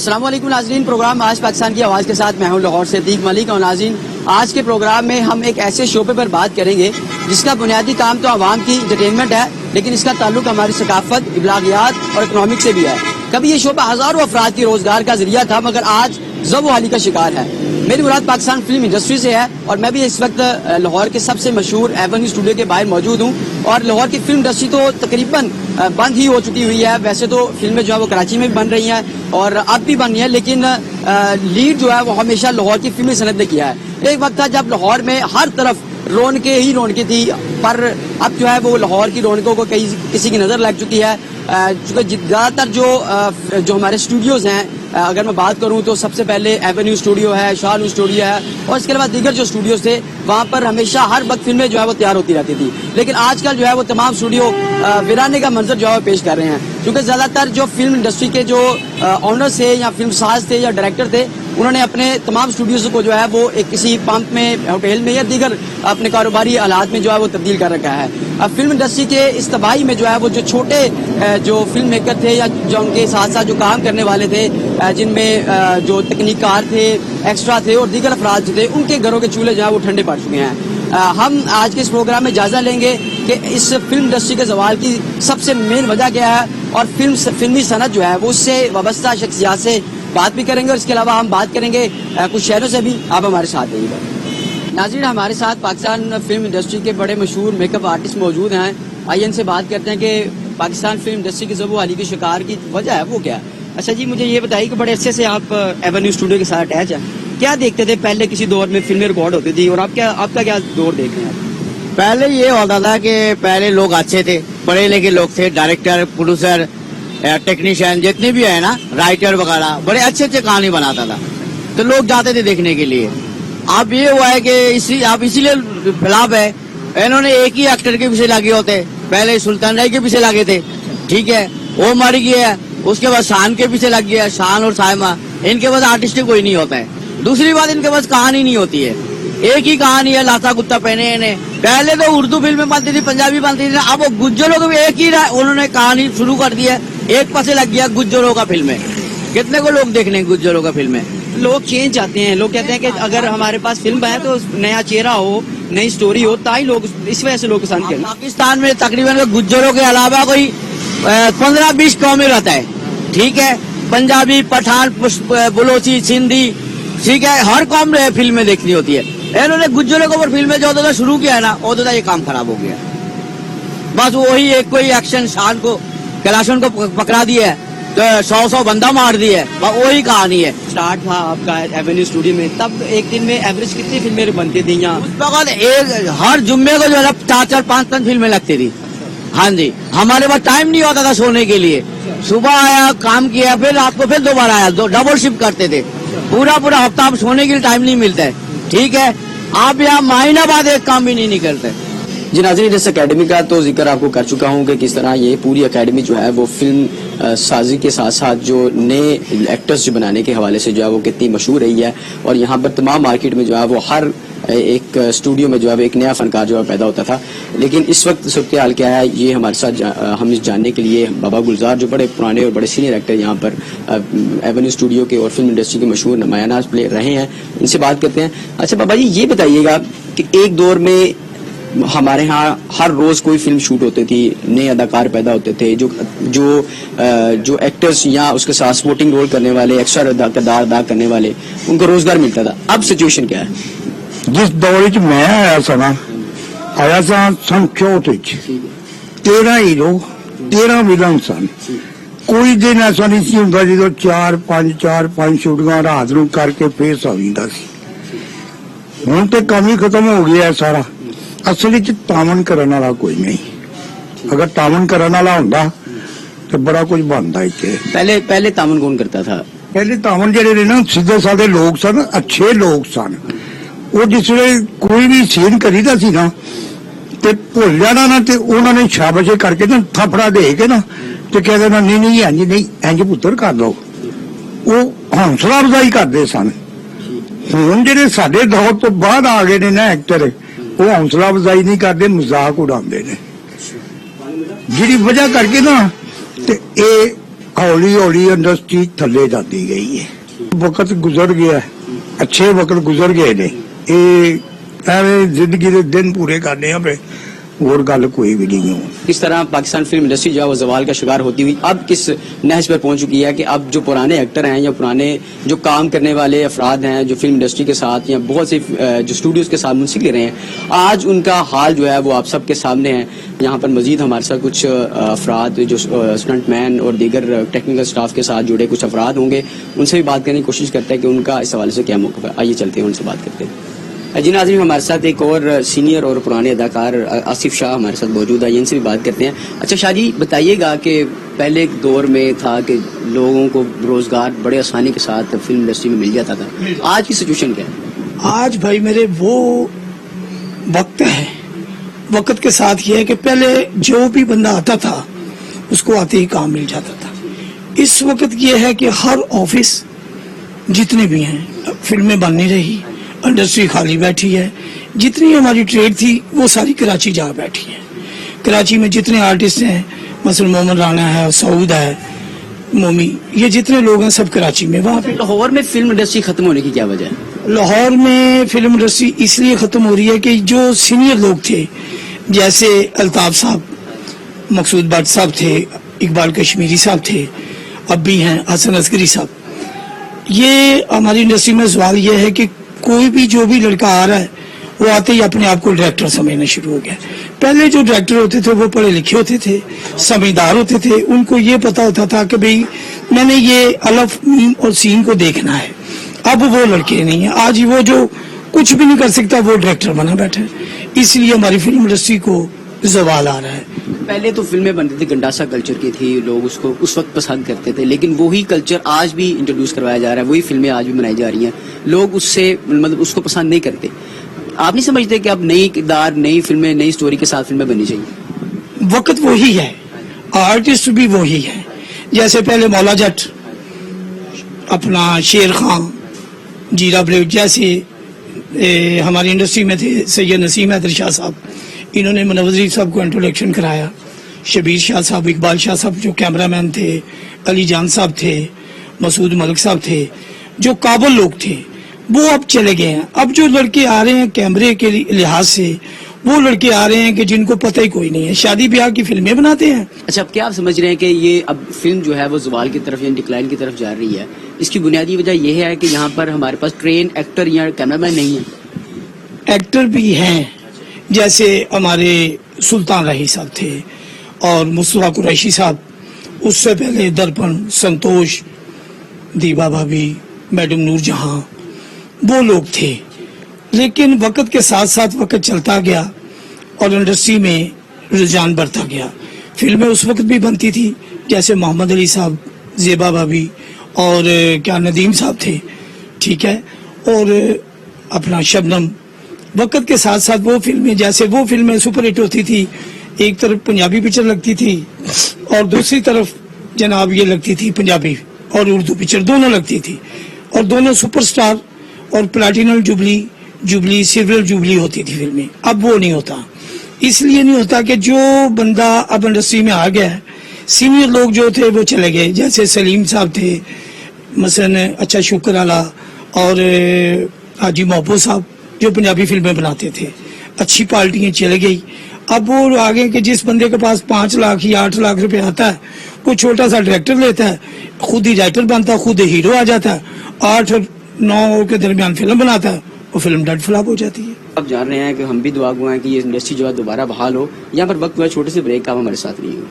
अस्सलाम वालेकुम नाज़रीन, प्रोग्राम आज पाकिस्तान की आवाज़ के साथ मैं हूं लाहौर से अतीक मलिक। और नाज़रीन, आज के प्रोग्राम में हम एक ऐसे शोबे पर बात करेंगे जिसका बुनियादी काम तो आवाम की इंटरटेनमेंट है, लेकिन इसका ताल्लुक हमारी सकाफत, इब्लागियात और इकनॉमिक से भी है। कभी ये शोबा हज़ारों अफराद की रोज़गार का जरिया था, मगर आज ज़ब-ओ-हाली का शिकार है। मेरी मुराद पाकिस्तान फिल्म इंडस्ट्री से है और मैं भी इस वक्त लाहौर के सबसे मशहूर एवेन्यू स्टूडियो के बाहर मौजूद हूँ। और लाहौर की फिल्म इंडस्ट्री तो तकरीबन बंद ही हो चुकी हुई है। वैसे तो फिल्में जो है वो कराची में भी बन रही हैं और अब भी बन रही हैं, लेकिन लीड जो है वो हमेशा लाहौर की फिल्मी सनत ने किया है। एक वक्त था जब लाहौर में हर तरफ रौनकें ही रौनकें थी, पर अब जो है वो लाहौर की रौनकों को किसी की नज़र लग चुकी है। चूँकि ज़्यादातर जो हमारे स्टूडियोज़ हैं, अगर मैं बात करूं तो सबसे पहले एवेन्यू स्टूडियो है, शाहनूर स्टूडियो है और इसके अलावा दीगर जो स्टूडियोज थे वहाँ पर हमेशा हर वक्त फिल्में जो है वो तैयार होती रहती थी। लेकिन आजकल जो है वो तमाम स्टूडियो वीराने का मंजर जो है वो पेश कर रहे हैं, क्योंकि ज़्यादातर जो फिल्म इंडस्ट्री के जो ऑनर्स थे या फिल्म साज थे या डायरेक्टर थे, उन्होंने अपने तमाम स्टूडियोज को जो है वो एक किसी पंप में, होटल में या दीगर अपने कारोबारी हालात में जो है वो तब्दील कर रखा है। अब फिल्म इंडस्ट्री के इस तबाही में जो है वो जो छोटे जो फिल्म मेकर थे या जो उनके साथ साथ जो काम करने वाले थे, जिनमें जो तकनीकार थे, एक्स्ट्रा थे और दीगर अफराद थे, उनके घरों के चूल्हे जो है वो ठंडे पड़ चुके हैं। हम आज के इस प्रोग्राम में जायजा लेंगे कि इस फिल्म इंडस्ट्री के ज़वाल की सबसे मेन वजह क्या है और फिल्मी सनत जो है वो उससे वाबस्ता शख्सियात से बात भी करेंगे और इसके अलावा हम बात करेंगे कुछ शहरों से भी। आप हमारे साथ रहिएगा। नाज़रीन, हमारे साथ पाकिस्तान फिल्म इंडस्ट्री के बड़े मशहूर मेकअप आर्टिस्ट मौजूद हैं। आइए इनसे बात करते हैं कि पाकिस्तान फिल्म इंडस्ट्री की ज़ब-ओ-हाली की शिकार की वजह है वो क्या है। अच्छा जी, मुझे ये बताइए कि बड़े अच्छे से आप एवेन्यू स्टूडियो के साथ अटैच हैं, क्या देखते थे पहले? किसी दौर में फिल्में रिकॉर्ड होती थी और आपका क्या दौर देख रहे हैं? पहले ये होता था कि पहले लोग अच्छे थे, पढ़े लिखे लोग थे, डायरेक्टर, प्रोड्यूसर, टेक्नीशियन जितने भी है ना, राइटर वगैरह, बड़े अच्छे अच्छे कहानी बनाता था, तो लोग जाते थे देखने के लिए। अब ये हुआ है कि आप इसीलिए खिलाफ है, इन्होंने एक ही एक्टर के पीछे लगे होते। पहले सुल्तान राय के पीछे लगे थे, ठीक है, वो मर गया, उसके बाद शान के पीछे लग गया, शान और साइमा, इनके पास आर्टिस्ट कोई नहीं होता है। दूसरी बात, इनके पास कहानी नहीं होती है, एक ही कहानी है, लाता कुत्ता पहने इन्हें। पहले तो उर्दू फिल्में बनती थी, पंजाबी बनती थी, अब वो गुज्जरों को भी एक ही उन्होंने कहानी शुरू कर दी है, एक पासे लग गया गुज्जरों का फिल्में। कितने को लोग देखने गुज्जरों का फिल्में? लोग चेंज चाहते हैं, लोग कहते हैं कि अगर हमारे पास फिल्म है तो नया चेहरा हो, नई स्टोरी हो, ताकि लोग, इस वजह से लोग पसंद करें। पाकिस्तान में तकरीबन गुज्जरों के अलावा कोई 15-20 कौमें रहता है, ठीक है, पंजाबी, पठान, बलोची, सिंधी, ठीक है, हर कौम में फिल्में देखनी होती है। इन्होंने गुज्जरों के ऊपर फिल्में जो होता था शुरू किया है ना, वो तो ये काम खराब हो गया। बस वही एक कोई एक्शन, शान को, कैलाशन को पकड़ा दिया है, तो 100 बंदा मार दिया है, वही कहानी है। स्टार्ट था आपका एवेन्यू स्टूडियो में, तब एक दिन में एवरेज कितनी फिल्में बनती थी यहाँ? उस वक्त एक हर जुम्मे को जो है 4-4, 5-5 फिल्में लगती थी। हाँ जी, हमारे पास टाइम नहीं होता था सोने के लिए। सुबह आया, काम किया, फिर रात को फिर दोबारा आया, डबल शिफ्ट करते थे, पूरा हफ्ता। अब सोने के लिए टाइम नहीं मिलता है, ठीक है। आप यहाँ महीना बाद एक काम भी नहीं निकलते। जी नाज़रीन, इस अकेडमी का तो जिक्र आपको कर चुका हूँ कि किस तरह ये पूरी अकेडमी जो है वो फिल्म साजी के साथ साथ जो नए एक्टर्स जो बनाने के हवाले से जो है वो कितनी मशहूर रही है। और यहाँ पर तमाम मार्केट में जो है वो हर एक स्टूडियो में जो है एक नया फनकार जो है पैदा होता था। लेकिन इस वक्त सूरत हाल क्या है, ये हमारे साथ हम जानने के लिए बाबा गुलजार, जो बड़े पुराने और बड़े सीनियर एक्टर यहाँ पर एवेन्यू स्टूडियो के और फिल्म इंडस्ट्री के मशहूर नुमायाना प्ले रहे हैं, इनसे बात करते हैं। अच्छा बाबा जी, ये बताइएगा कि एक दौर में हमारे यहाँ हर रोज कोई फिल्म शूट होती थी, नए अदाकार पैदा होते थे, जो एक्टर्स या उसके साथ सपोर्टिंग रोल करने वाले, एक्स्ट्रा किरदार अदा करने वाले, उनको रोजगार मिलता था। अब सिचुएशन क्या है? जिस दौर च मैं आया सन 64 13 हीरो 13 विलन सन। कोई दिन ऐसा नहीं सी हुंदा जो 4-5 शूटिंगां रात नूं करके फिर सौ जांदा सी। हुण ते काम ही खत्म हो गया है सारा। असल च तामन करने वाला कोई नहीं, अगर तामन करने वाला हुंदा तो बड़ा कुछ बनता इत्थे। पहले तामन कौन करता था? पहले तामन जेहड़े ने ना सीधे साधे लोग सन, अच्छे लोग सन। वो जिसले कोई भी सीन करीदा सी ना ते भुल जाना ना, ते उन्होंने शाबाशी करके ना थपड़ा दे के ना ते कह देना नहीं इंज पुत्तर कर दो। वो हौसला अफजाई करते सन। हुण जेहड़े साडे दौर तो बाद आ गए ने ना एक्टर, वो हौसला अफजाई नहीं करते, मजाक उड़ाते ने, जिहदी वजह करके ना ते ਹੌਲੀ ਹੌਲੀ ਇੰਡਸਟਰੀ ਥੱਲੇ ਜਾਂਦੀ ਗਈ ਹੈ। ਵਕਤ ਗੁਜ਼ਰ ਗਿਆ, ਅੱਛੇ ਵਕਤ ਗੁਜ਼ਰ ਗਏ ਨੇ, ਇਹ ਐਵੇਂ ਜ਼ਿੰਦਗੀ ਦੇ ਦਿਨ ਪੂਰੇ ਕਰਨੇ ਆ ਪਏ, और गल कोई भी नहीं हो। किस तरह पाकिस्तान फिल्म इंडस्ट्री जो है वो जवाल का शिकार होती हुई अब किस नहज पर पहुंच चुकी है कि अब जो पुराने एक्टर हैं या पुराने जो काम करने वाले अफराद हैं जो फिल्म इंडस्ट्री के साथ या बहुत से जो स्टूडियोज के साथ मुंसलिक रहे हैं, आज उनका हाल जो है वो आप सबके सामने है। यहाँ पर मजीद हमारे साथ कुछ अफराद जो स्टंट मैन और दीगर टेक्निकल स्टाफ के साथ जुड़े कुछ अफराद होंगे, उनसे भी बात करने की कोशिश करते हैं कि उनका इस हवाले से क्या मौक़िफ़ है। आइए चलते हैं उनसे बात करते हैं। जी नाज़रीन, हमारे साथ एक और सीनियर और पुराने अदाकार आसिफ शाह हमारे साथ मौजूद है, इनसे भी बात करते हैं। अच्छा शाह जी, बताइएगा कि पहले एक दौर में था कि लोगों को रोजगार बड़े आसानी के साथ फिल्म इंडस्ट्री में मिल जाता था, आज की सिचुएशन क्या है? आज भाई मेरे वो वक्त है, वक्त के साथ ये है कि पहले जो भी बंदा आता था उसको आते ही काम मिल जाता था। इस वक्त ये है कि हर ऑफिस जितने भी हैं फिल्में बन नहीं रही, इंडस्ट्री खाली बैठी है, जितनी हमारी ट्रेड थी वो सारी कराची जा बैठी है। कराची में जितने आर्टिस्ट हैं, मसलन मोहम्मद राना है, सऊद है, मोमी, ये जितने लोग हैं सब कराची में। वहाँ पे लाहौर में फिल्म इंडस्ट्री खत्म होने की क्या वजह है? लाहौर में फिल्म इंडस्ट्री इसलिए खत्म हो रही है कि जो सीनियर लोग थे, जैसे अल्ताफ साहब, मकसूद भट्ट साहब थे, इकबाल कश्मीरी साहब थे, अब भी हैं हसन असगरी साहब, ये हमारी इंडस्ट्री में सवाल ये है कि कोई भी जो भी लड़का आ रहा है वो आते ही अपने आप को डायरेक्टर समझना शुरू हो गया। पहले जो डायरेक्टर होते थे वो पढ़े लिखे होते थे, समझदार होते थे, उनको ये पता होता था कि भाई मैंने ये अलफ मीम और सीन को देखना है। अब वो लड़के नहीं है, आज वो जो कुछ भी नहीं कर सकता वो डायरेक्टर बना बैठा है, इसलिए हमारी फिल्म इंडस्ट्री को जवाल आ रहा है। पहले तो फिल्में बनती थी, गंडासा कल्चर की थी, लोग उसको उस वक्त पसंद करते थे, लेकिन वही कल्चर आज भी इंट्रोड्यूस करवाया जा रहा है, वही फिल्में आज भी बनाई जा रही हैं, लोग उससे मतलब उसको पसंद नहीं करते। आप नहीं समझते कि अब नई किरदार, नई फिल्में, नई स्टोरी के साथ फिल्में बननी चाहिए? वक्त वही है, आर्टिस्ट भी वही है। जैसे पहले मौला जट, अपना शेर खान, जीरा ब्लेड, जैसे हमारी इंडस्ट्री में थे सैयद नसीम हैदर शाह साहब, इन्होंने मुनव्वर साहब को इंट्रोडक्शन कराया, शबीर शाह साहब, इकबाल शाह साहब जो कैमरामैन थे, अली जान साहब थे, मसूद मलिक साहब थे, जो काबुल लोग थे, वो अब चले गए हैं। अब जो लड़के आ रहे हैं कैमरे के लिहाज से, वो लड़के आ रहे हैं कि जिनको पता ही कोई नहीं है, शादी ब्याह की फिल्में बनाते हैं। अच्छा, अब क्या आप समझ रहे हैं कि ये अब फिल्म जो है वो ज़वाल की तरफ या डिक्लाइन की तरफ जा रही है? इसकी बुनियादी वजह यह है कि यहाँ पर हमारे पास ट्रेन एक्टर या कैमरामैन नहीं है। एक्टर भी हैं, जैसे हमारे सुल्तान राही साहब थे और मुस्तफा कुरैशी साहब, उससे पहले दर्पण, संतोष, दीबा भाभी, मैडम नूरजहां, वो लोग थे। लेकिन वक्त के साथ साथ वक्त चलता गया और इंडस्ट्री में रुझान बढ़ता गया। फिल्में उस वक्त भी बनती थी, जैसे मोहम्मद अली साहब, जेबा भाभी और क्या नदीम साहब थे, ठीक है, और अपना शबनम। वक्त के साथ साथ वो फिल्में, जैसे वो फिल्में सुपर हिट होती थी, एक तरफ पंजाबी पिक्चर लगती थी और दूसरी तरफ जनाब ये लगती थी पंजाबी और उर्दू पिक्चर दोनों लगती थी, और दोनों सुपरस्टार और प्लैटिनम जुबली सिल्वर जुबली होती थी फिल्में। अब वो नहीं होता, इसलिए नहीं होता कि जो बंदा अब इंडस्ट्री में आ गया है, सीनियर लोग जो थे वो चले गए, जैसे सलीम साहब थे मसलन, अच्छा शुक्र आला, और हाजी मोहब्बत साहब जो पंजाबी फिल्में बनाते थे, अच्छी पार्टियां चले गई। अब वो आगे कि जिस बंदे के पास 5 लाख या 8 लाख रुपए आता है, वो छोटा सा डायरेक्टर लेता है, खुद ही राइटर बनता है, खुद ही हीरो आ जाता है, 8 और 9 के दरमियान फिल्म बनाता है, वो फिल्म डेड फ्लॉप हो जाती है। अब जान रहे हैं कि हम भी दुआ गो हैं कि ये इंडस्ट्री जो है दोबारा बहाल हो। यहाँ पर वक्त हुआ छोटे से ब्रेक का, हमारे साथ नहीं हो।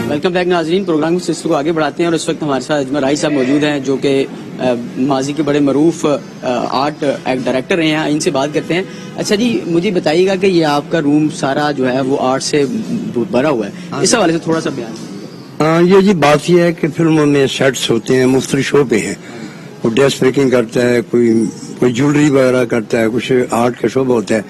वेलकम बैक नाजरीन, प्रोग्राम के सिलसिले को आगे बढ़ाते हैं और इस वक्त हमारे साथ अजमल राही साहब मौजूद हैं जो कि माजी के बड़े मरूफ आर्ट डायरेक्टर रहे हैं। इनसे बात करते हैं। अच्छा जी, मुझे बताइएगा कि ये आपका रूम सारा जो है वो आर्ट से भरा हुआ है, इस हवाले से थोड़ा सा बयान। ये जी बात यह है कि फिल्मों में सेट्स होते हैं, मुख्तलिफ शोबे हैं, कोई ड्रेस मेकिंग करता है, कोई ज्वेलरी वगैरह करता है, कुछ आर्ट का शोबा होता है।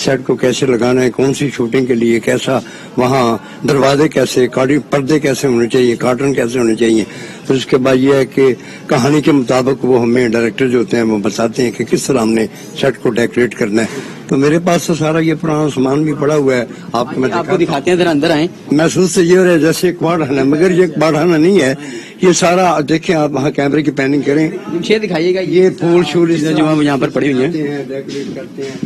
सेट को कैसे लगाना है, कौन सी शूटिंग के लिए कैसा, वहाँ दरवाजे कैसे, पर्दे कैसे होने चाहिए, कार्टन कैसे होने चाहिए। फिर उसके बाद ये है कि कहानी के मुताबिक वो हमें डायरेक्टर जो होते हैं वो बताते हैं कि किस तरह हमने सेट को डेकोरेट करना है। तो मेरे पास तो सारा ये पुराना सामान भी पड़ा हुआ है, आपको दिखाते हैं, जरा अंदर आए। महसूस तो ये हो रहा है जैसे एक बाढ़ाना है, मगर ये एक बाढ़ाना नहीं है, ये सारा देखें आप, वहाँ कैमरे की पैनिंग करें, ये दिखाइएगा, ये फूल शूल जो हम यहाँ पर पड़ी हुई हैं, डेकोरेट करते हैं,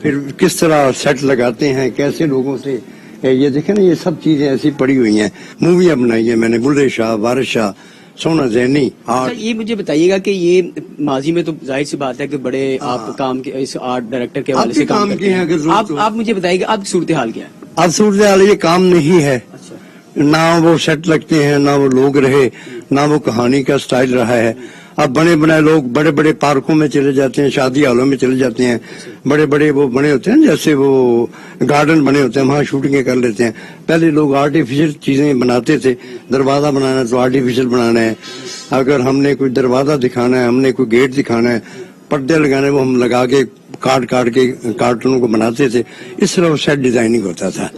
फिर किस तरह सेट लगाते हैं, कैसे लोगों से, ये देखें ना, ये सब चीजें ऐसी पड़ी हुई हैं। मूवियाँ बनाई है मैंने, बुल्ले शाह, वारिस शाह, सोना जैनी। अच्छा, ये मुझे बताइएगा कि ये माजी में तो जाहिर सी बात है कि बड़े आप काम के इस आर्ट डायरेक्टर के हवाले से काम किए हैं। आप मुझे बताइएगा अब सूरत हाल क्या है? अब सूरत हाल ये काम नहीं है, ना वो सेट लगते हैं, ना वो लोग रहे, ना वो कहानी का स्टाइल रहा है। अब बने बनाए लोग बड़े बड़े पार्कों में चले जाते हैं, शादी हालों में चले जाते हैं, बड़े बड़े वो बने होते हैं जैसे वो गार्डन बने होते हैं, वहाँ शूटिंगें कर लेते हैं। पहले लोग आर्टिफिशियल चीजें बनाते थे, दरवाजा बनाना है तो आर्टिफिशियल बनाना है, अगर हमने कोई दरवाजा दिखाना है, हमने कोई गेट दिखाना है, पर्दे लगाने वो हम लगा के काट के कार्टूनों को बनाते थे। इस तरह सेट डिजाइनिंग होता था,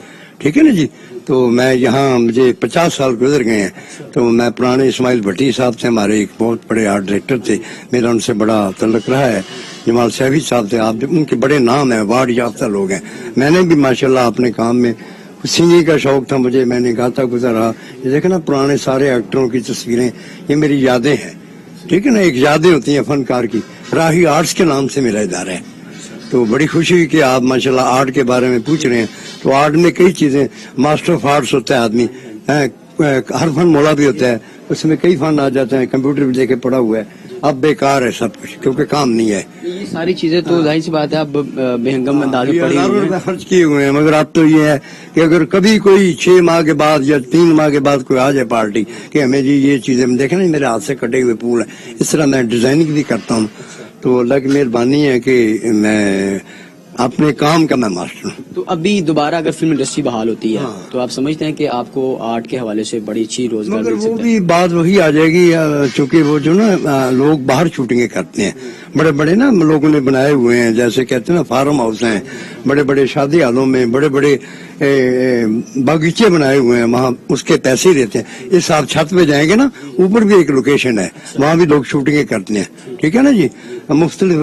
ठीक है ना जी। तो मैं यहाँ, मुझे 50 साल गुजर गए हैं, तो मैं पुराने इस्माइल भट्टी साहब से, हमारे एक बहुत बड़े आर्ट डायरेक्टर थे, मेरा उनसे बड़ा तल्लुक रहा है। जमाल सैफी साहब थे, आप उनके बड़े नाम है, अवार्ड याफ्ता लोग हैं। मैंने भी माशाल्लाह अपने काम में सिंगिंग का शौक था मुझे, मैंने गाता गुजरा। ये देखे ना पुराने सारे एक्टरों की तस्वीरें, ये मेरी यादें हैं, ठीक है ना। एक यादें होती हैं फनकार की। राही आर्ट्स के नाम से मेरा इदारा है, तो बड़ी खुशी हुई कि आप माशाल्लाह आर्ट के बारे में पूछ रहे हैं। तो आर्ट में कई चीजें, मास्टर ऑफ आर्ट्स होता है आदमी, हर फन मौला भी होता है, उसमें कई फन आ जाते हैं। कंप्यूटर भी लेके पड़ा हुआ है, अब बेकार है सब कुछ, क्योंकि काम नहीं है। ये सारी चीजें तो जाहिर सी बात है अब बेहंगम अंदाज में पड़ी हज़ारों हुई रुपए हैं। खर्च किए हुए हैं, मगर अब तो ये है कि अगर कभी कोई 6 माह के बाद या 3 माह के बाद कोई आ जाए पार्टी कि हमें जी ये चीजें, देखें ना मेरे हाथ से कटे हुए फूल है, इस तरह मैं डिजाइनिंग भी करता हूँ। तो अल्लाह की मेहरबानी है कि मैं अपने काम का मैं मास्टर हूँ। तो अभी दोबारा अगर फिल्म इंडस्ट्री बहाल होती है तो आप समझते हैं कि आपको आर्ट के हवाले से बड़ी अच्छी रोजगार मगर मिल वो सकता है? भी बात वही आ जाएगी, चूंकि वो जो ना लोग बाहर शूटिंगें करते हैं, बड़े बड़े ना लोगों ने बनाए हुए हैं, जैसे कहते हैं ना फार्म हाउस हैं, बड़े बड़े शादी हालों में बड़े बड़े बागीचे बनाए हुए हैं, वहाँ उसके पैसे ही देते हैं। इस आप छत पे जाएंगे ना, ऊपर भी एक लोकेशन है, वहाँ भी लोग शूटिंगें करते हैं, ठीक है ना जी। मुख्तलिफ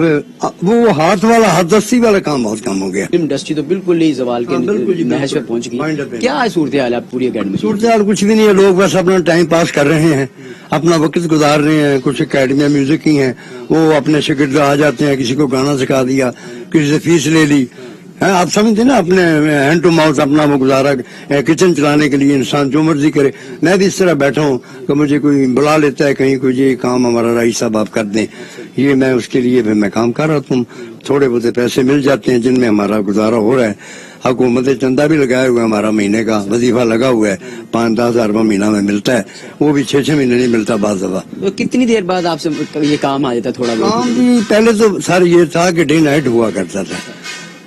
वो हाथ वाला, हाथ दस्ती वाला काम बहुत कम हो गया। फिल्म इंडस्ट्री तो बिल्कुल ही जवाल के महज पे पहुंच गई। क्या है सूरत हाल आप पूरी अकेडमी? सूरत हाल कुछ भी नहीं है, लोग बस अपना टाइम पास कर रहे हैं, अपना वक्त गुजार रहे हैं। कुछ अकेडमियां म्यूजिक की हैं, वो अपने शागिर्द आ जाते हैं, किसी को गाना सिखा दिया, किसी से फीस ले ली है। आप समझते ना, अपने हैंड टू माउथ अपना वो गुजारा, किचन चलाने के लिए इंसान जो मर्जी करे। मैं भी इस तरह बैठा हूँ कि मुझे कोई बुला लेता है कहीं, कोई ये काम हमारा राइस साहब आप कर दें, ये मैं उसके लिए फिर मैं काम कर रहा हूँ। थोड़े बहुत पैसे मिल जाते हैं जिनमें हमारा गुजारा हो रहा है। हुकूमत ने चंदा भी लगाया हुआ है, हमारा महीने का वजीफा लगा हुआ है, 5-10 हज़ार रुपया महीना में मिलता है, वो भी 6-6 महीने नहीं मिलता बाज़ दफा। तो कितनी देर बाद आपसे ये काम आ जाता है? थोड़ा काम भी पहले तो सर ये था कि डे नाइट हुआ करता था।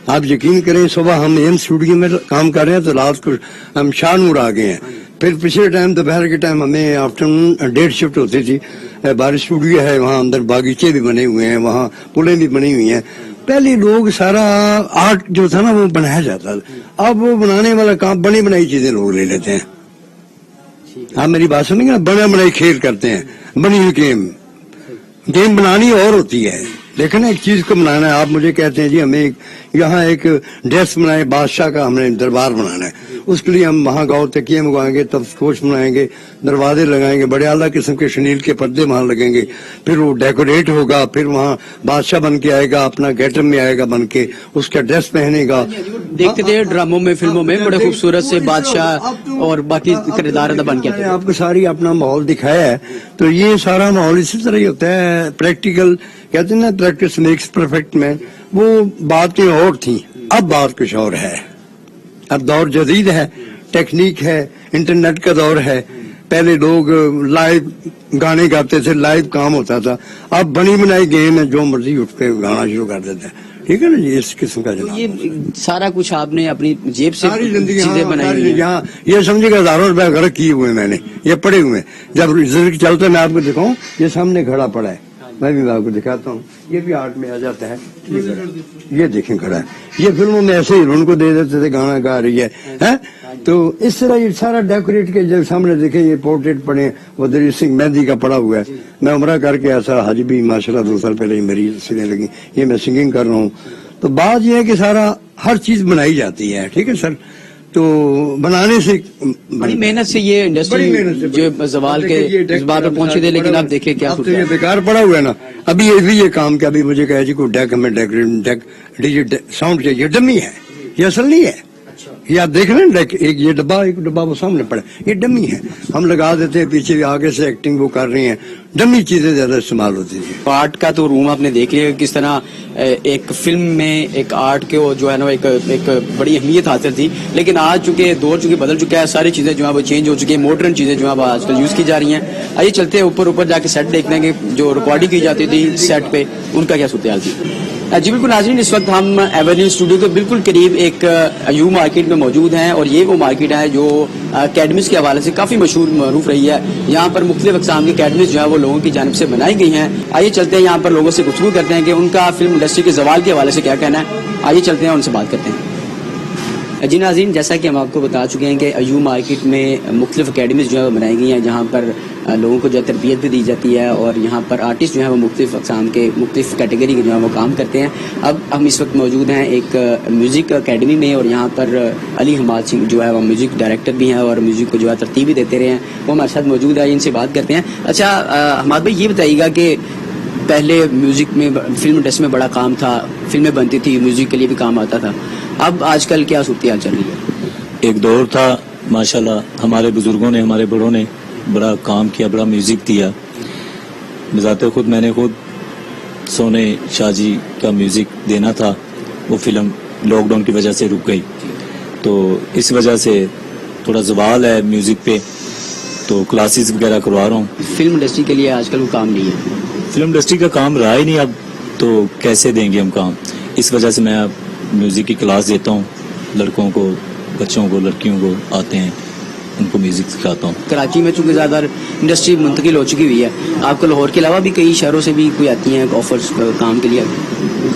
आप यकीन करें, सुबह हम एम स्टूडियो में काम कर रहे हैं तो रात को हम शाहनूर आ गए हैं। फिर पिछले टाइम दोपहर के टाइम हमें आफ्टरनून डेट शिफ्ट होती थी। बारिश स्टूडियो है, वहाँ अंदर बागीचे भी बने हुए हैं, वहाँ पुलें भी बनी हुई हैं। पहले लोग सारा आर्ट जो था ना वो बनाया जाता था, अब वो बनाने वाला काम बनी बनाई चीजें लोग ले लेते हैं। आप मेरी बात सुनेंगे ना, बना बनाई खेल करते हैं, बनी हुई गेम बनानी और होती है। लेकिन एक चीज को बनाना है, आप मुझे कहते हैं जी हमें यहाँ एक ड्रेस बनाए, बादशाह का हमने दरबार बनाना है, उसके लिए हम वहाँ गाँव तकिए मंगवाएंगे, तब कोच बनाएंगे, दरवाजे लगाएंगे, बड़े आला किस्म के शनील के पर्दे वहाँ लगेंगे, फिर वो डेकोरेट होगा, फिर वहाँ बादशाह बन के आएगा, अपना गेटअप में आएगा बन के, उसका ड्रेस पहनेगा। देखते थे ड्रामों में, फिल्मों में बड़े खूबसूरत से बादशाह और बाकी किरदार बन के आते थे। आपको सारी अपना माहौल दिखाया है, तो ये सारा माहौल इसी तरह ही होता है। प्रैक्टिकल कहते हैं ना, प्रैक्टिस मेक्स परफेक्ट मैन, वो बातें और थी, अब बात कुछ और है। अब दौर जदीद है, टेक्निक है, इंटरनेट का दौर है। पहले लोग लाइव गाने गाते थे, लाइव काम होता था। अब बनी बनाई गेम है, जो मर्जी उठ के गाना शुरू कर देते हैं, ठीक है ना जी। इस किस्म का तो ये सारा कुछ आपने अपनी जेब से सारी जिंदगी चीजें बनाई हुई हैं। यहाँ ये समझिएगा हज़ारों रुपए खर्च किए हुए मैंने, ये पड़े हुए हैं। जब रिजल्ट चलता है मैं आपको दिखाऊं, ये सामने खड़ा पड़ा है, मैं भी आपको दिखाता हूँ, ये भी आर्ट में आ जाता है। ये देखें खड़ा है, ये फिल्मों में ऐसे हीरोइन को दे देते थे गाना गा रही है? तो इस तरह ये सारा डेकोरेट के जब सामने देखे ये पोर्ट्रेट पड़े, वो दलीप सिंह मेहंदी का पड़ा हुआ है। मैं उम्रा करके ऐसा हज भी माशाल्लाह 2 साल पहले मेरी सीने लगी, ये मैं सिंगिंग कर रहा हूँ। तो बात ये है कि सारा हर चीज बनाई जाती है, ठीक है सर। तो बनाने से बड़ी मेहनत से ये इंडस्ट्री जो जवाल के इस बात पर पहुंचे थे, लेकिन आप देखिए क्या अब तो ये बेकार पड़ा हुआ है ना। अभी ये काम कि अभी मुझे कहा जी कोई डेक हमें डेक डीजे साउंड चाहिए, डमी है, ये असल नहीं है। ये आप देख रहे हैं डेक, एक डब्बा वो सामने पड़ा, ये डमी है। हम लगा देते हैं पीछे, आगे से एक्टिंग वो कर रही हैं, डमी चीजें ज्यादा इस्तेमाल होती है। आर्ट का तो रूम आपने देख लिया किस तरह एक फिल्म में एक आर्ट के वो जो है ना एक बड़ी अहमियत हासिल थी, लेकिन आज चूंकि दौर चूंकि बदल चुका है, सारी चीजें जो है वो चेंज हो चुकी है, मॉडर्न चीजें जो है वो आजकल यूज की जा रही हैं। आइए चलते हैं ऊपर जाके सेट देखते हैं कि जो रिकॉर्डिंग की जाती थी सेट पे उनका क्या सूरत थी। जी बिल्कुल नाज़रीन, इस वक्त हम एवरग्रीन स्टूडियो के बिल्कुल करीब एक यू मार्केट में मौजूद हैं और ये वो मार्केट है जो अकेडमीज के हवाले से काफ़ी मशहूर मरूफ रही है। यहाँ पर मुख्तलिफ अक़साम की अकेडमीज जो है वो लोगों की जानिब से बनाई गई हैं। आइए चलते हैं यहाँ पर लोगों से गुफ्तगू करते हैं कि उनका फिल्म इंडस्ट्री के जवाल के हवाले से क्या कहना है। आइए चलते हैं उनसे बात करते हैं। जी नाज़रीन, जैसा कि हम आपको बता चुके हैं कि अयू मार्केट में मुख्तलिफ अकेडमीज जो है वो बनाई गई हैं, जहाँ पर लोगों को जो है तरबियत भी दी जाती है और यहाँ पर आर्टिस्ट जो है वो मुख्तलिफ अक़साम के मुख्तलिफ कैटेगरी के जो है वो काम करते हैं। अब हम इस वक्त मौजूद हैं एक म्यूज़िक अकेडमी में और यहाँ पर अली हमाद सिंह जो है वो म्यूज़िक डायरेक्टर भी हैं और म्यूज़िक को जो है तरतीब भी देते रहे हैं, वो हमारे साथ मौजूद है। इनसे बात करते हैं। अच्छा हमाद भाई, ये बताइएगा कि पहले म्यूज़िक में फिल्म इंडस्ट्री में बड़ा काम था, फिल्में बनती थी, म्यूज़िक के लिए भी काम आता था, अब आजकल क्या सूरत हाल चल रही है? एक दौर था माशाल्लाह, हमारे बुजुर्गों ने, हमारे बड़ों ने बड़ा काम किया, बड़ा म्यूजिक दिया। बजाते खुद मैंने खुद सोने शाह जी का म्यूजिक देना था, वो फिल्म लॉकडाउन की वजह से रुक गई, तो इस वजह से थोड़ा ज़वाल है म्यूजिक पे, तो क्लासेस वगैरह करवा रहा हूँ। फिल्म इंडस्ट्री के लिए आजकल वो काम नहीं है, फिल्म इंडस्ट्री का काम रहा ही नहीं अब, तो कैसे देंगे हम काम। इस वजह से मैं अब म्यूजिक की क्लास देता हूँ, लड़कों को, बच्चों को, लड़कियों को आते हैं, उनको म्यूजिक सिखाता हूँ। कराची में चूंकि ज़्यादा इंडस्ट्री मुंतकिल हो चुकी हुई है, आपको लाहौर के अलावा भी कई शहरों से भी कोई आती हैं ऑफर्स काम के लिए?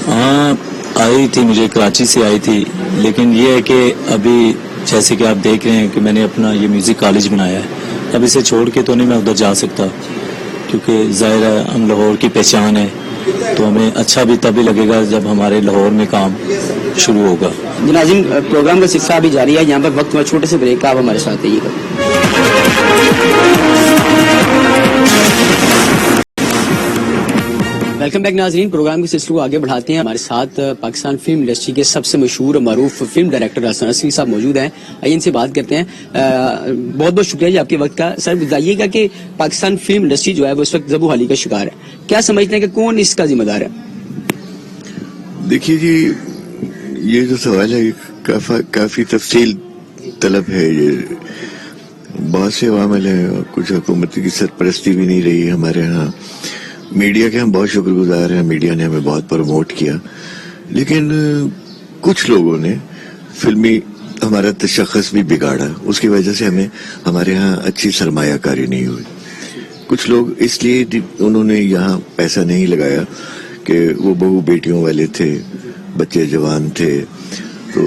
हाँ आई थी, मुझे कराची से आई थी, लेकिन ये है कि अभी जैसे कि आप देख रहे हैं कि मैंने अपना ये म्यूजिक कॉलेज बनाया है, अब इसे छोड़ के तो नहीं मैं उधर जा सकता, क्योंकि ज़ाहिर है हम लाहौर की पहचान है, तो हमें अच्छा भी तभी लगेगा जब हमारे लाहौर में काम शुरू होगा। नाज़रीन, प्रोग्राम का सिलसिला अभी जारी है, यहाँ पर वक्त में छोटे से ब्रेक का, आप हमारे साथ रहिएगा। वेलकम बैक नाज़रीन, प्रोग्राम के सिलसिले को आगे बढ़ाते हैं। हमारे साथ पाकिस्तान फिल्म इंडस्ट्री के सबसे मशहूर और मरूफ फिल्म डायरेक्टर हसन असली साहब मौजूद हैं। आइए इनसे बात करते हैं। बहुत बहुत शुक्रिया जी आपके वक्त का। सर बताइएगा कि पाकिस्तान फिल्म इंडस्ट्री जो है वो इस वक्त ज़बूहाली का शिकार है, क्या समझते हैं कि कौन इसका जिम्मेदार है? देखिए जी, ये जो सवाल है काफी तफसील तलब है। ये बहुत से अवामिल हैं और कुछ हुकूमत की सरपरस्ती भी नहीं रही हमारे यहाँ। मीडिया के हम बहुत शुक्रगुजार हैं, मीडिया ने हमें बहुत प्रमोट किया, लेकिन कुछ लोगों ने फिल्मी हमारा तशख़्ख़ुस भी बिगाड़ा। उसकी वजह से हमें हमारे यहाँ अच्छी सरमायाकारी नहीं हुई। कुछ लोग इसलिए उन्होंने यहाँ पैसा नहीं लगाया कि वो बहू बेटियों वाले थे, बच्चे जवान थे, तो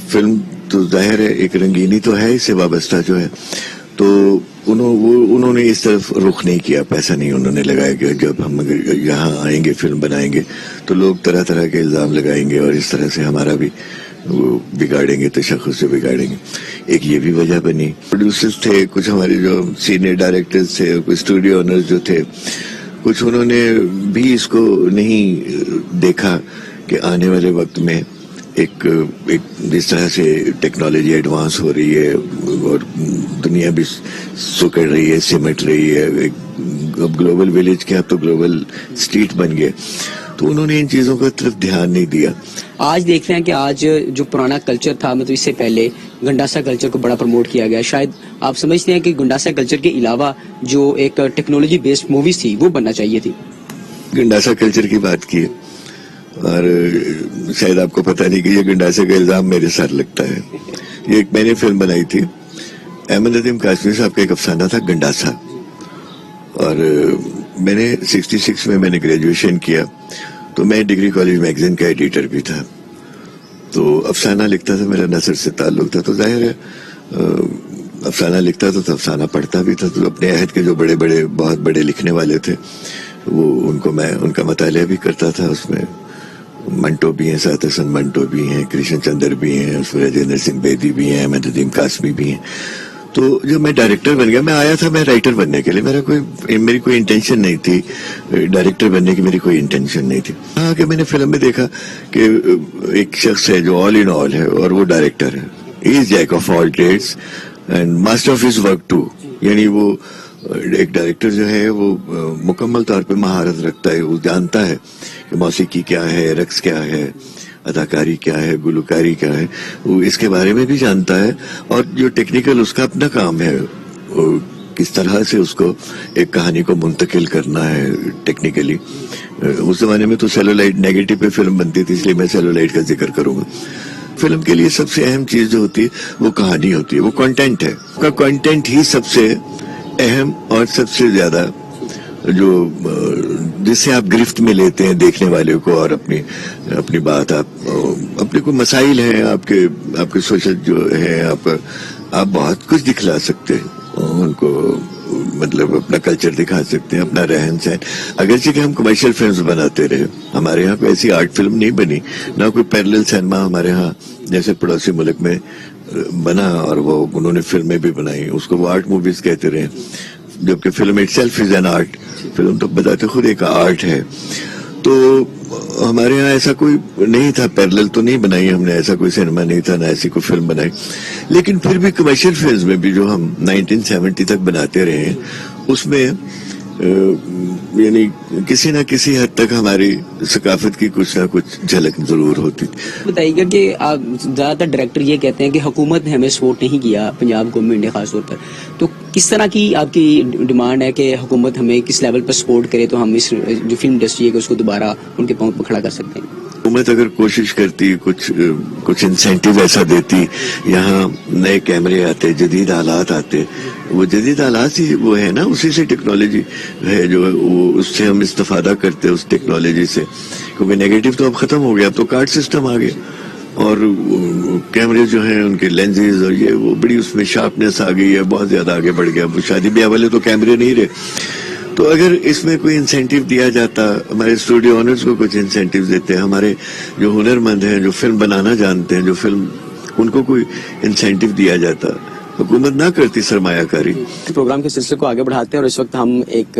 फिल्म तो जाहिर है एक रंगीनी तो है, इससे वाबस्ता जो है, तो उन्होंने इस तरफ रुख नहीं किया, पैसा नहीं उन्होंने लगाया कि जब हम यहाँ आएंगे फिल्म बनाएंगे तो लोग तरह तरह के इल्जाम लगाएंगे और इस तरह से हमारा भी वो बिगाड़ेंगे, तशख़्ख़ुस से बिगाड़ेंगे। एक ये भी वजह बनी। प्रोड्यूसर्स थे, कुछ हमारे जो सीनियर डायरेक्टर्स थे, कुछ स्टूडियो ओनर्स जो थे, कुछ उन्होंने भी इसको नहीं देखा कि आने वाले वक्त में एक जिस तरह से टेक्नोलॉजी एडवांस हो रही है और दुनिया भी सुकड़ रही है, सिमट रही है, अब ग्लोबल विलेज के अब तो ग्लोबल स्ट्रीट बन गए, तो उन्होंने इन चीजों का तरफ ध्यान नहीं दिया। आज देख रहे हैं कि आज जो पुराना कल्चर था, मतलब इससे पहले गंडासा कल्चर को बड़ा प्रमोट किया गया। शायद आप समझते हैं कि गंडासा कल्चर के अलावा जो एक टेक्नोलॉजी बेस्ड मूवीज थी वो बनना चाहिए थी? गंडासा कल्चर की बात की और शायद आपको पता नहीं कि ये गंडासे का इल्जाम मेरे सर लगता है। ये एक मैंने फिल्म बनाई थी, अहमद नदीम कासमी साहब का एक अफसाना था गंडासा, और میں نے 66 میں نے گریجویشن کیا تو میں ڈگری کالج میگزین کا ایڈیٹر بھی تھا. تو افسانہ لکھتا تھا, میرا نثر سے تعلق تھا, تو ظاہر ہے افسانہ لکھتا تھا تو افسانہ پڑھتا بھی تھا. تو اپنے عہد کے جو بڑے بڑے بہت بڑے لکھنے والے تھے وہ ان کا مطالعہ بھی کرتا تھا. اس میں منٹو بھی ہیں, سات حسن منٹو بھی ہیں, کرشن چندر بھی ہیں, اس میں راجندر سنگھ بیدی بھی ہیں, احمد ندیم قاسمی بھی ہیں. تو جب میں ڈائریکٹر بن گیا, میں آیا تھا میں رائٹر بننے کے لیے, میری کوئی انٹینشن نہیں تھی ڈائریکٹر بننے کی, میری کوئی انٹینشن نہیں تھی. ہاں کہ میں نے فلم میں دیکھا کہ ایک شخص ہے جو آل ان آل ہے اور وہ ڈائریکٹر ہے. He is jack of all trades and master of his work too. یعنی وہ ایک ڈائریکٹر جو ہے وہ مکمل طور پہ مہارت رکھتا ہے, وہ جانتا ہے کہ موسیقی کیا ہے, رقص کیا ہے, اداکاری کیا ہے, گلوکاری کیا ہے, وہ اس کے بارے میں بھی جانتا ہے. اور جو ٹیکنیکل اس کا اپنا کام ہے, کس طرح سے اس کو ایک کہانی کو منتقل کرنا ہے ٹیکنیکلی. اس زمانے میں تو سیلولائٹ نیگیٹو پہ فلم بنتی تھی, اس لیے میں سیلولائٹ کا ذکر کروں گا. فلم کے لیے سب سے اہم چیز جو ہوتی ہے وہ کہانی ہوتی ہے, وہ کنٹینٹ ہے. کا کنٹینٹ ہی سب سے اہم اور سب سے زیادہ جو جس سے آپ گرفت میں لیتے ہیں دیکھنے والے کو, اور اپنی بات اپنے کوئی مسائل ہیں آپ کے سوشل جو ہے, آپ بہت کچھ دکھلا سکتے ہیں ان کو, مطلب اپنا کلچر دکھا سکتے ہیں, اپنا رہن سہن. اگرچہ کہ ہم کمرشل فلمز بناتے رہے, ہمارے یہاں کوئی ایسی آرٹ فلم نہیں بنی, نہ کوئی پیرلل سینما ہمارے ہاں جیسے پڑوسی ملک میں بنا, اور وہ انہوں نے فلمیں بھی بنائی, اس کو وہ آرٹ موویز کہتے رہے, جبکہ film it self is an art. Film تو بتاتے خود ایک آرٹ ہے. تو ہمارے ہاں ایسا کوئی نہیں تھا, پیرلل تو نہیں بنائی ہم نے, ایسا کوئی سینما نہیں تھا, نہ ایسی کوئی فلم بنائی. لیکن پھر بھی کمرشل فلمز میں بھی جو ہم 1970 تک بناتے رہے ہیں, اس میں یعنی کسی نہ کسی حد تک ہماری ثقافت کی کچھ نہ کچھ جھلک ضرور ہوتی تھی. بتائیے گا کہ آپ زیادہ تر ڈائریکٹر یہ کہتے ہیں کہ حکومت نے ہمیں سپورٹ نہیں کیا, پنجاب گورنمنٹ نے خاص طور پر, تو کس طرح کی آپ کی ڈیمانڈ ہے کہ حکومت ہمیں کس لیول پر سپورٹ کرے تو ہم اس جو فلم انڈسٹری ہے اس کو دوبارہ ان کے پاؤں پہ کھڑا کر سکتے ہیں؟ حکومت اگر کوشش کرتی, کچھ انسینٹیو ایسا دیتی, یہاں نئے کیمرے آتے, جدید آلات آتے, وہ جدید آلات ہی وہ ہے نا, اسی سے ٹیکنالوجی ہے جو وہ, اس سے ہم استفادہ کرتے اس ٹیکنالوجی سے, کیونکہ نیگیٹو تو اب ختم ہو گیا, اب تو کارڈ سسٹم آ گیا, اور کیمرے جو ہیں ان کے لینزز اور یہ وہ بڑی اس میں شارپنیس آ گئی ہے, بہت زیادہ آگے بڑھ گیا. شادی بیاہ والے تو کیمرے نہیں رہے. تو اگر اس میں کوئی انسینٹیو دیا جاتا, ہمارے اسٹوڈیو اونرز کو کچھ انسینٹیو دیتے, ہمارے جو ہنر مند ہیں جو فلم بنانا جانتے ہیں, جو فلم ان کو کوئی انسینٹیو دیا جاتا, حکومت نہ کرتی سرمایہ کاری. پروگرام کے سلسلے کو آگے بڑھاتے ہیں, اور اس وقت ہم ایک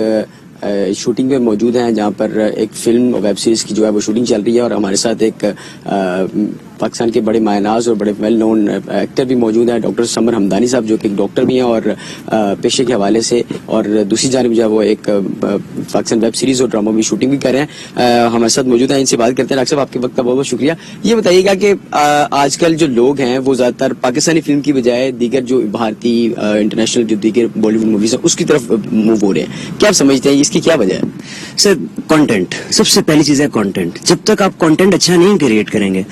شوٹنگ میں موجود ہیں جہاں پر ایک فلم ویب سیریز کی جو ہے وہ شوٹنگ چل رہی ہے, اور ہمارے ساتھ ایک پاکستان کے بڑے مایہ ناز اور بڑے ویل نون ایکٹر بھی موجود ہیں, ڈاکٹر سمر ہمدانی صاحب, جو کہ ایک ڈاکٹر بھی ہیں اور پیشے کے حوالے سے, اور دوسری جانب جو ہے وہ ایک پاکستان ویب سیریز اور ڈرامہ بھی شوٹنگ بھی کر رہے ہیں. ہمارے ساتھ موجود ہیں, ان سے بات کرتے ہیں. ڈاکٹر صاحب آپ کے وقت کا بہت بہت شکریہ. یہ بتائیے گا کہ آج کل جو لوگ ہیں وہ زیادہ تر پاکستانی فلم کی بجائے دیگر جو بھارتی انٹرنیشنل جو دیگر بالی ووڈ موویز ہیں اس کی طرف موو ہو رہے ہیں. کیا آپ سمجھتے ہیں اس کی کیا وجہ ہے؟ سر کانٹینٹ سب سے پہلی چیز ہے. کانٹینٹ, جب تک آپ کانٹینٹ اچھا نہیں کریٹ کریں گے,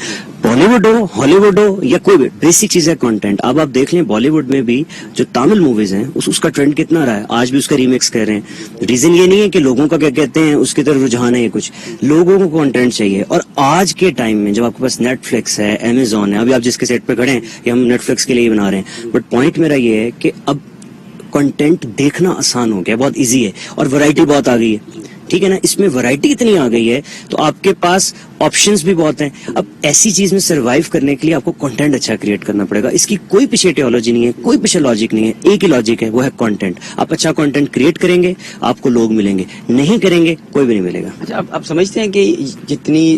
بالی ووڈ ہو ہالی ووڈ ہو یا کوئی بھی, بیسک چیز ہے کانٹینٹ. اب آپ دیکھ لیں بالی ووڈ میں بھی جو تامل موویز ہیں اس کا ٹرینڈ کتنا رہا ہے, آج بھی اس کا ریمیکس کر رہے ہیں. ریزن یہ نہیں ہے کہ لوگوں کا کیا کہتے ہیں اس کی طرف رجحان ہے, یہ کچھ لوگوں کو کانٹینٹ چاہیے. اور آج کے ٹائم میں جب آپ کے پاس نیٹ فلکس ہے, امیزون ہے, ابھی آپ جس کے سیٹ پہ کھڑے ہیں یہ ہم نیٹ فلکس کے لیے بنا رہے ہیں, بٹ پوائنٹ میرا یہ ہے کہ اب کنٹینٹ دیکھنا آسان ہو گیا, بہت ایزی ہے, اور ورائٹی بہت آ گئی ہے. ٹھیک ہے نا, اس میں ورائٹی اتنی آ گئی ہے تو آپ کے پاس آپشنز بھی بہت ہیں. اب ایسی چیز میں سروائیو کرنے کے لیے آپ کو کنٹینٹ اچھا کریٹ کرنا پڑے گا. اس کی کوئی پیچھے ٹیولوجی نہیں ہے, کوئی پیچھے لاجک نہیں ہے, ایک ہی لاجک ہے, وہ ہے کنٹینٹ. آپ اچھا کنٹینٹ کریٹ کریں گے آپ کو لوگ ملیں گے, نہیں کریں گے کوئی بھی نہیں ملے گا. اچھا, آپ سمجھتے ہیں کہ جتنی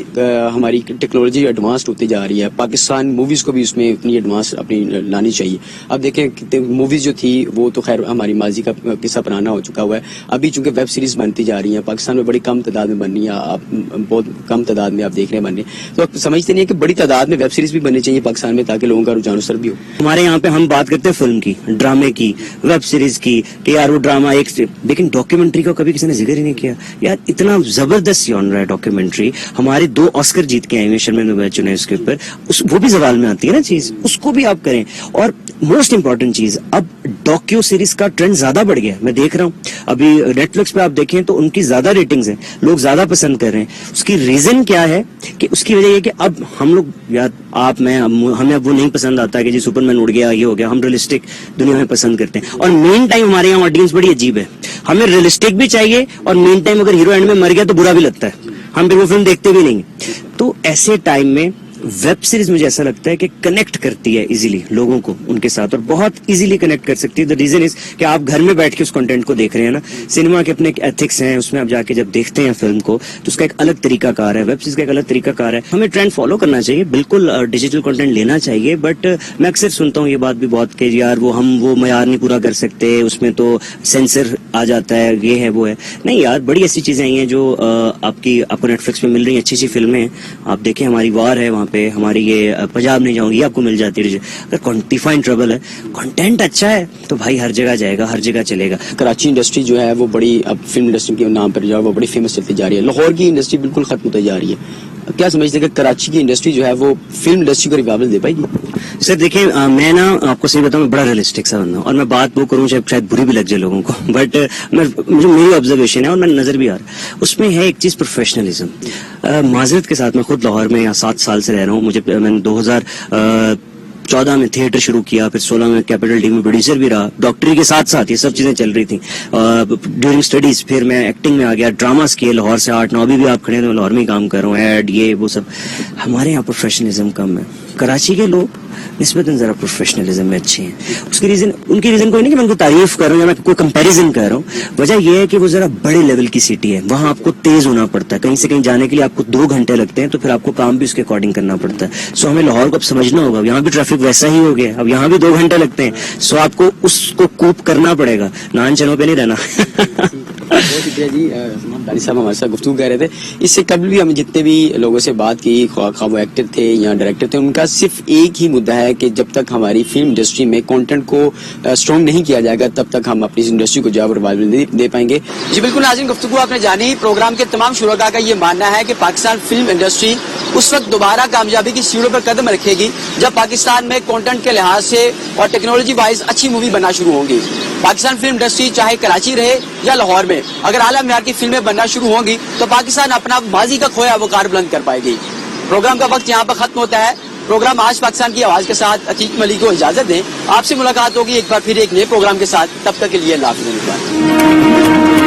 ہماری ٹیکنالوجی ایڈوانسڈ ہوتی جا رہی ہے, پاکستان موویز کو بھی اس میں اتنی ایڈوانس اپنی لانی چاہیے. اب دیکھیں موویز جو تھی وہ تو خیر ہماری ماضی کا قصہ پرانا ہو چکا ہوا ہے. ابھی چونکہ ویب سیریز بنتی جا رہی ہیں, پاکستان میں بڑی کم تعداد میں بن رہی ہیں, آپ بہت کم تعداد میں آپ دیکھ رہے ہیں بن رہی ہیں, تو آپ سمجھتے نہیں ہیں کہ بڑی تعداد میں ویب سیریز بھی بننی چاہیے پاکستان میں تاکہ لوگوں کا رجحان اس طرف بھی ہو؟ ہمارے یہاں پہ ہم بات کرتے ہیں فلم کی, ڈرامے کی, ویب سیریز کی, کہ یار وہ ڈرامہ ایک, لیکن ڈاکیومنٹری کا کبھی کسی نے ذکر ہی نہیں کیا. یار اتنا زبردست جانرا ہے ڈاکیومنٹری, ہمارے 2 آسکر جیت کے آئے ہوئے شرمیندر بچن ہے اس کے اوپر, وہ بھی زوال میں آتی ہے نا چیز, اس کو بھی آپ کریں. اور موسٹ امپورٹنٹ چیز, اب ڈاکیو سیریز کا ٹرینڈ زیادہ بڑھ گیا, میں دیکھ رہا ہوں ابھی نیٹ فلکس پہ آپ دیکھیں تو ان کی زیادہ ریٹنگز ہیں, لوگ زیادہ پسند کر رہے ہیں. اس کی ریزن کیا ہے کہ اس کی وجہ یہ کہ اب ہم لوگ, یا آپ میں, ہمیں اب وہ نہیں پسند آتا کہ جی سپر مین اڑ گیا یہ ہو گیا, ہم ریئلسٹک دنیا میں پسند کرتے ہیں. اور مین ٹائم ہمارے یہاں آڈینس بڑی عجیب ہے, ہمیں ریئلسٹک بھی چاہیے اور مین ٹائم اگر ہیرو اینڈ میں مر گیا تو برا بھی لگتا ہے, ہم پھر وہ فلم دیکھتے بھی نہیں. تو ایسے ٹائم میں ویب سیریز مجھے ایسا لگتا ہے کہ کنیکٹ کرتی ہے ایزیلی لوگوں کو ان کے ساتھ, اور بہت ایزیلی کنیکٹ کر سکتی ہے. دا ریزن از کہ آپ گھر میں بیٹھ کے اس کنٹینٹ کو دیکھ رہے ہیں نا, سنیما کے اپنے ایتھکس ہیں, اس میں آپ جا کے جب دیکھتے ہیں فلم کو تو اس کا ایک الگ طریقہ کار ہے, ویب سیریز کا ایک الگ طریقہ کار ہے. ہمیں ٹرینڈ فالو کرنا چاہیے, بالکل ڈیجیٹل کنٹینٹ لینا چاہیے, بٹ میں اکثر سنتا ہوں یہ بات بھی بہت کہ یار ہم وہ معیار نہیں پورا کر سکتے, اس میں تو سینسر آ جاتا ہے, یہ ہے وہ ہے. نہیں یار, بڑی ایسی چیزیں آئی ہیں جو آپ کو نیٹ فلکس پہ مل رہی ہیں, اچھی اچھی فلمیں ہیں. آپ دیکھیں ہماری وار ہے, وہاں پہ ہماری یہ پنجاب نہیں جاؤں گی, آپ کو مل جاتی ہے. اگر کانٹیفائن ٹربل ہے, کنٹینٹ اچھا ہے تو بھائی ہر جگہ جائے گا, ہر جگہ چلے گا. کراچی انڈسٹری جو ہے وہ بڑی, اب فلم انڈسٹری کے نام پر جو ہے وہ بڑی فیمس چلتی جا رہی ہے. لاہور کی انڈسٹری بالکل ختم ہوتی جا رہی ہے. کیا سمجھتے ہیں کہ کراچی کی انڈسٹری جو ہے وہ فلم انڈسٹری کو ریوائول دے پائے گی؟ سر دیکھیں, میں نا آپ کو صحیح بتاؤں, میں بڑا ریئلسٹک سا بندہ ہوں, اور میں بات وہ کروں شاید بری بھی لگ جائے لوگوں کو, بٹ مجھے میری آبزرویشن ہے اور میں نظر بھی آ رہا, اس میں ہے ایک چیز پروفیشنلزم. معذرت کے ساتھ میں خود لاہور میں 7 سال سے رہ رہا ہوں. میں نے 2014 میں تھیٹر شروع کیا, پھر 16 میں کیپٹل ٹی میں پروڈیوسر بھی رہا, ڈاکٹری کے ساتھ ساتھ یہ سب چیزیں چل رہی تھیں ڈیورنگ اسٹڈیز. پھر میں ایکٹنگ میں آ گیا, ڈراماز کیے لاہور سے 8-9, ابھی بھی آپ کھڑے ہیں لاہور میں ہی کام کر رہا ہوں, ایڈ یہ وہ سب. ہمارے یہاں پروفیشنلزم کم ہے. کراچی کے لوگ نسبتاً ذرا پروفیشنلزم میں اچھے ہیں. اس کی ریزن, ان کی ریزن کوئی نہیں کہ میں ان کو تعریف کر رہا ہوں یا میں کوئی کمپیریزن کر رہا ہوں, وجہ یہ ہے کہ وہ ذرا بڑے لیول کی سٹی ہے, وہاں آپ کو تیز ہونا پڑتا ہے, کہیں سے کہیں جانے کے لیے آپ کو 2 گھنٹے لگتے ہیں, تو پھر آپ کو کام بھی اس کے اکارڈنگ کرنا پڑتا ہے. سو ہمیں لاہور کو اب سمجھنا ہوگا, یہاں بھی ٹریفک ویسا ہی ہو گیا, اب یہاں بھی 2 گھنٹے لگتے ہیں, سو آپ کو اس کو کوپ کرنا پڑے گا, نان چنوں پہ نہیں رہنا. بہت شکریہ جی, دانی صاحب ہمارے ساتھ گفتگو کر رہے تھے. اس سے قبل بھی ہم جتنے بھی لوگوں سے بات کی, خواہ وہ ایکٹر تھے یا ڈائریکٹر تھے, ان کا صرف ایک ہی مدعا ہے کہ جب تک ہماری فلم انڈسٹری میں کنٹینٹ کو اسٹرانگ نہیں کیا جائے گا تب تک ہم اپنی انڈسٹری کو جواب ریوائول نہیں دے پائیں گے. جی بالکل ناظرین, گفتگو آپ نے جانی. پروگرام کے تمام شرکاء کا یہ ماننا ہے کہ پاکستان فلم انڈسٹری اس وقت دوبارہ کامیابی کی سیڑھیوں پر قدم رکھے گی جب پاکستان میں کنٹینٹ کے لحاظ سے اور ٹیکنالوجی وائز اچھی مووی بننا شروع ہوں گی. پاکستان فلم انڈسٹری چاہے کراچی رہے یا لاہور میں, اگر اعلیٰ معیار کی فلمیں بننا شروع ہوں گی تو پاکستان اپنا ماضی کا کھویا وقار بلند کر پائے گی. پروگرام کا وقت یہاں پر ختم ہوتا ہے. پروگرام آج پاکستان کی آواز کے ساتھ عتیق ملک کو اجازت دیں. آپ سے ملاقات ہوگی ایک بار پھر ایک نئے پروگرام کے ساتھ. تب تک کے لیے اللہ حافظ.